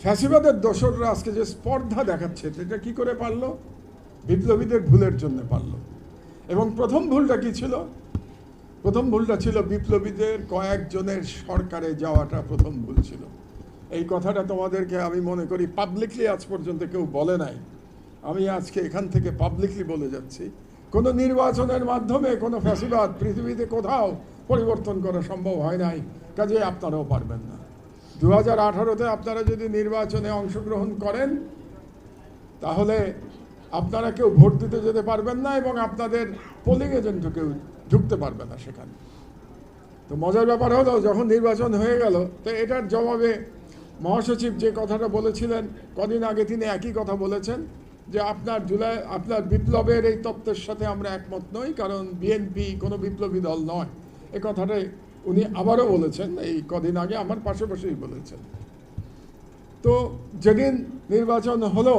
ফ্যাসিবাদের দোসররা আজকে যে স্পর্ধা দেখাচ্ছে এটা কি করে পারলো? বিপ্লবীদের ভুলের জন্য পারলো। এবং প্রথম ভুলটা কি ছিল? প্রথম ভুলটা ছিল বিপ্লবীদের কয়েকজনের সরকারে যাওয়াটা প্রথম ভুল ছিল। এই কথাটা তোমাদেরকে আমি মনে করি পাবলিকলি আজ পর্যন্ত কেউ বলে নাই। আমি আজকে এখান থেকে পাবলিকলি বলে যাচ্ছি, কোনো নির্বাচনের মাধ্যমে কোনো ফ্যাসিবাদ পৃথিবীতে কোথাও পরিবর্তন করা সম্ভব হয় নাই, কাজে আপনারাও পারবেন না। 2018-তে আপনারা যদি নির্বাচনে অংশগ্রহণ করেন তাহলে আপনারা কেউ ভোট দিতে যেতে পারবেন না এবং আপনাদের পোলিং এজেন্টও কেউ ঢুকতে পারবে না সেখানে। তো মজার ব্যাপার হলো, যখন নির্বাচন হয়ে গেল তো এটার জবাবে মহাসচিব যে কথাটা বলেছিলেন কদিন আগে, তিনি একই কথা বলেছেন যে আপনার বিপ্লবের এই তত্ত্বের সাথে আমরা একমত নই, কারণ বিএনপি কোনো বিপ্লবী দল নয়। এ কথাটাই উনি আবারও বলেছেন, এই কদিন আগে আমার পাশাপাশিই বলেছেন। তো যেদিন নির্বাচন হলো,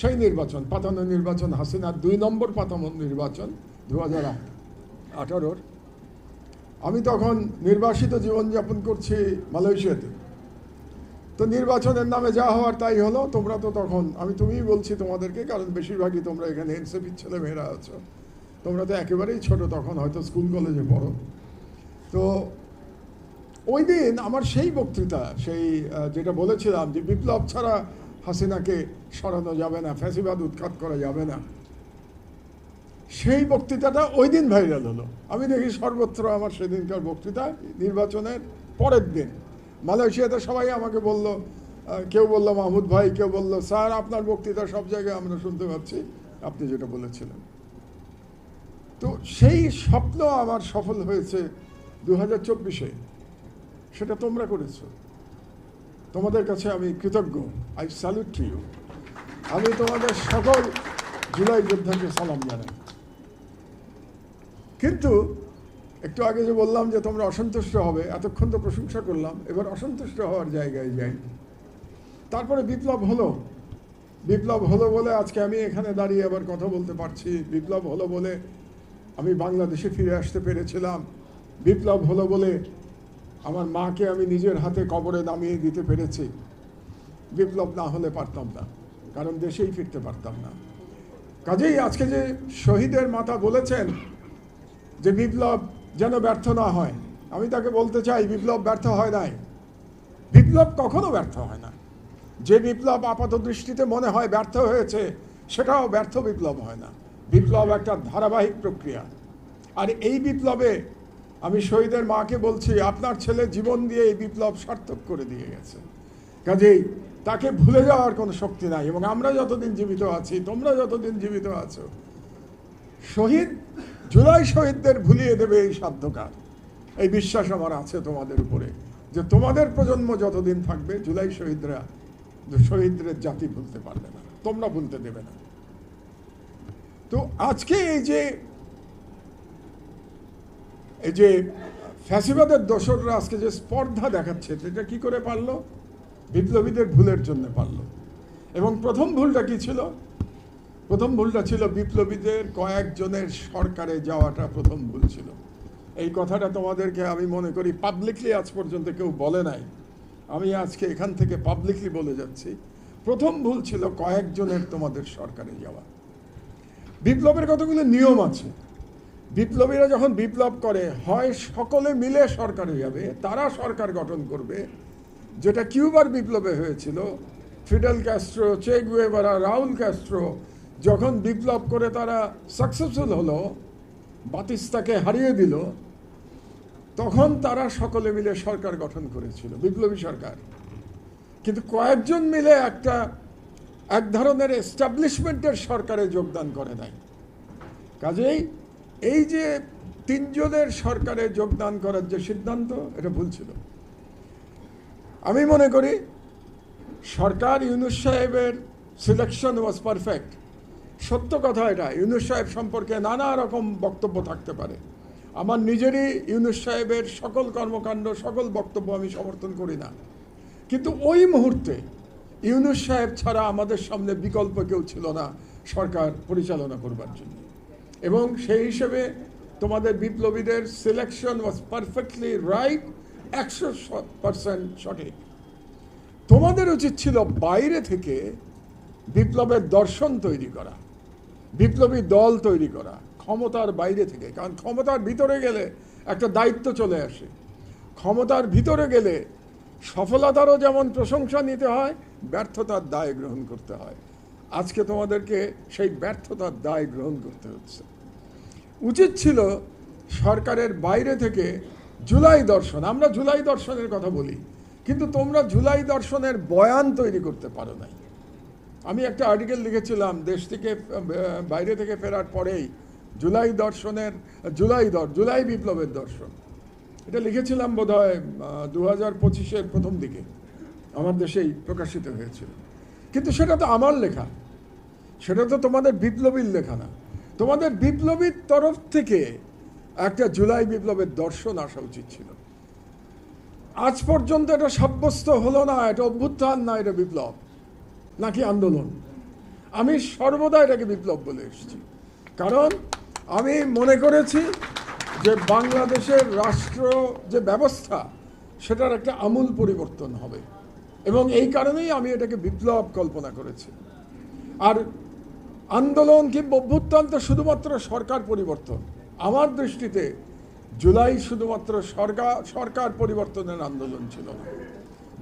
সেই নির্বাচন পাতানো নির্বাচন, হাসিনার 2 নম্বর পাতানো নির্বাচন 2018-র, আমি তখন নির্বাসিত জীবনযাপন করছি মালয়েশিয়াতে। তো নির্বাচনের নামে যা হওয়ার তাই হলো। তোমরা তো তখন, আমি তুমিই বলছি তোমাদেরকে, কারণ বেশিরভাগই তোমরা এখানে এনসিপির ছেলে মেয়েরা আছো, তোমরা তো একেবারেই ছোট, তখন হয়তো স্কুল কলেজে পড়ো। তো ওই দিন আমার সেই বক্তৃতা, সেই যেটা বলেছিলাম যে বিপ্লব ছাড়া হাসিনাকে সরানো যাবে না, ফ্যাসিবাদ উৎখাত করা যাবে না, সেই বক্তৃতাটা ওই দিন ভাইরাল হলো। আমি দেখি সর্বত্র আমার সেদিনকার বক্তৃতা। নির্বাচনের পরের দিন মালয়েশিয়াতে সবাই আমাকে বলল, কেউ বলল মাহমুদ ভাই, কেউ বলল স্যার আপনার বক্তৃতা সব জায়গায় আমরা শুনতে পাচ্ছি, আপনি যেটা বলেছিলেন। তো সেই স্বপ্ন আমার সফল হয়েছে 2024-এ, সেটা তোমরা করেছো। তোমাদের কাছে আমি কৃতজ্ঞ, আই স্যালুট টু ইউ। আমি তোমাদের সকল জুলাই যোদ্ধাকে সালাম জানাই। কিন্তু একটু আগে যে বললাম যে তোমরা অসন্তুষ্ট হবে, এতক্ষণ তো প্রশংসা করলাম, এবার অসন্তুষ্ট হওয়ার জায়গায় যাই। তারপরে বিপ্লব হলো। বিপ্লব হলো বলে আজকে আমি এখানে দাঁড়িয়ে আবার কথা বলতে পারছি। বিপ্লব হলো বলে আমি বাংলাদেশে ফিরে আসতে পেরেছিলাম। বিপ্লব হলো বলে আমার মাকে আমি নিজের হাতে কবরে নামিয়ে দিতে পেরেছি। বিপ্লব না হলে পারতাম না, কারণ দেশেই ফিরতে পারতাম না। কাজেই আজকে যে শহীদের মাতা বলেছেন যে বিপ্লব যেন ব্যর্থ না হয়, আমি তাকে বলতে চাই বিপ্লব ব্যর্থ হয় নাই। বিপ্লব কখনো ব্যর্থ হয় না। যে বিপ্লব আপাত দৃষ্টিতে মনে হয় ব্যর্থ হয়েছে, সেটাও ব্যর্থ বিপ্লব হয় না। বিপ্লব একটা ধারাবাহিক প্রক্রিয়া। আর এই বিপ্লবে আমি শহীদের মাকে বলছি, আপনার ছেলে জীবন দিয়ে এই বিপ্লব সার্থক করে দিয়ে গেছে। কাজেই তাকে ভুলে যাওয়ার কোনো শক্তি নাই। এবং আমরা যতদিন জীবিত আছি, তোমরা যতদিন জীবিত আছো, জুলাই শহীদদের ভুলিয়ে দেবে এই সাধ্যকার। এই বিশ্বাস আমার আছে তোমাদের উপরে, যে তোমাদের প্রজন্ম যতদিন থাকবে জুলাই শহীদদের জাতি ভুলতে পারবে না, তোমরা ভুলতে দেবে না। তো আজকে এই যে ফ্যাসিবাদের দোসররা আজকে যে স্পর্ধা দেখাচ্ছে এটা কি করে পারলো? বিপ্লবীদের ভুলের জন্য পারলো। এবং প্রথম ভুলটা কি ছিল? প্রথম ভুলটা ছিল বিপ্লবীদের কয়েকজনের সরকারে যাওয়াটা প্রথম ভুল ছিল। এই কথাটা তোমাদেরকে আমি মনে করি পাবলিকলি আজ পর্যন্ত কেউ বলে নাই। আমি আজকে এখান থেকে পাবলিকলি বলে যাচ্ছি, প্রথম ভুল ছিল কয়েকজনের তোমাদের সরকারে যাওয়া। বিপ্লবের কতগুলো নিয়ম আছে। বিপ্লবীরা যখন বিপ্লব করে, হয় সকলে মিলে সরকারে যাবে, তারা সরকার গঠন করবে, যেটা কিউবার বিপ্লবে হয়েছিল। ফিডেল ক্যাস্ট্রো, চে গুয়েভারা, রাউল ক্যাস্ট্রো যখন বিপ্লব করে তারা সাকসেসফুল হলো, বাতিস্তাকে হারিয়ে দিল, তখন তারা সকলে মিলে সরকার গঠন করেছিল, বিপ্লবী সরকার। কিন্তু কয়েকজন মিলে এক ধরনের এস্টাবলিশমেন্টের সরকারে যোগদান করে নাই। কাজেই এই যে 3 জনের সরকারে যোগদান করার যে সিদ্ধান্ত, এটা ভুল ছিল। আমি মনে করি সরকার ইউনূস সাহেবের সিলেকশন ওয়াজ পারফেক্ট। সত্য কথা এটা। ইউনূস সাহেব সম্পর্কে নানা রকম বক্তব্য থাকতে পারে। আমার নিজেরই ইউনূস সাহেবের সকল কর্মকাণ্ড, সকল বক্তব্য আমি সমর্থন করি না। কিন্তু ওই মুহূর্তে ইউনূস সাহেব ছাড়া আমাদের সামনে বিকল্প কেউ ছিল না সরকার পরিচালনা করবার জন্য। এবং সেই হিসেবে তোমাদের বিপ্লবীদের সিলেকশন ওয়াজ পারফেক্টলি রাইট, 100% সঠিক। তোমাদের উচিত ছিল বাইরে থেকে বিপ্লবের দর্শন তৈরি করা, বিপ্লবী দল তৈরি করা, ক্ষমতার বাইরে থেকে। কারণ ক্ষমতার ভিতরে গেলে একটা দায়িত্ব চলে আসে, ক্ষমতার ভিতরে গেলে সফলতারও যেমন প্রশংসা নিতে হয়, ব্যর্থতার দায় গ্রহণ করতে হয়। আজকে তোমাদেরকে সেই ব্যর্থতার দায় গ্রহণ করতে হচ্ছে। উচিত ছিল সরকারের বাইরে থেকে জুলাই দর্শন, আমরা জুলাই দর্শনের কথা বলি, কিন্তু তোমরা জুলাই দর্শনের বয়ান তৈরি করতে পারো নাই। আমি একটা আর্টিকেল লিখেছিলাম দেশ থেকে বাইরে থেকে ফেরার পরেই জুলাই দর্শনের জুলাই বিপ্লবের দর্শন, এটা লিখেছিলাম বোধহয় 2025-এর প্রথম দিকে আমার দেশেই প্রকাশিত হয়েছিল। কিন্তু সেটা তো আমার লেখা, সেটা তো তোমাদের বিপ্লবীর লেখা না। তোমাদের বিপ্লবীর তরফ থেকে একটা জুলাই বিপ্লবের দর্শন আসা উচিত ছিল। আজ পর্যন্ত এটা সাব্যস্ত হলো না এটা অভ্যুত্থান না এটা বিপ্লব নাকি আন্দোলন। আমি সর্বদা এটাকে বিপ্লব বলে এসেছি, কারণ আমি মনে করেছি যে বাংলাদেশের রাষ্ট্র যে ব্যবস্থা সেটার একটা আমূল পরিবর্তন হবে, এবং এই কারণেই আমি এটাকে বিপ্লব কল্পনা করেছি। আর আন্দোলন কিংবা অভ্যুত্থান তো শুধুমাত্র সরকার পরিবর্তন। আমার দৃষ্টিতে জুলাই শুধুমাত্র সরকার পরিবর্তনের আন্দোলন ছিল না,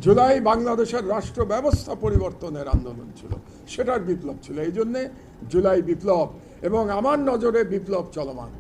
জুলাই বাংলাদেশের রাষ্ট্র ব্যবস্থা পরিবর্তনের আন্দোলন ছিল, সেটার বিপ্লব ছিল। এই জন্যে জুলাই বিপ্লব, এবং আমার নজরে বিপ্লব চলমান।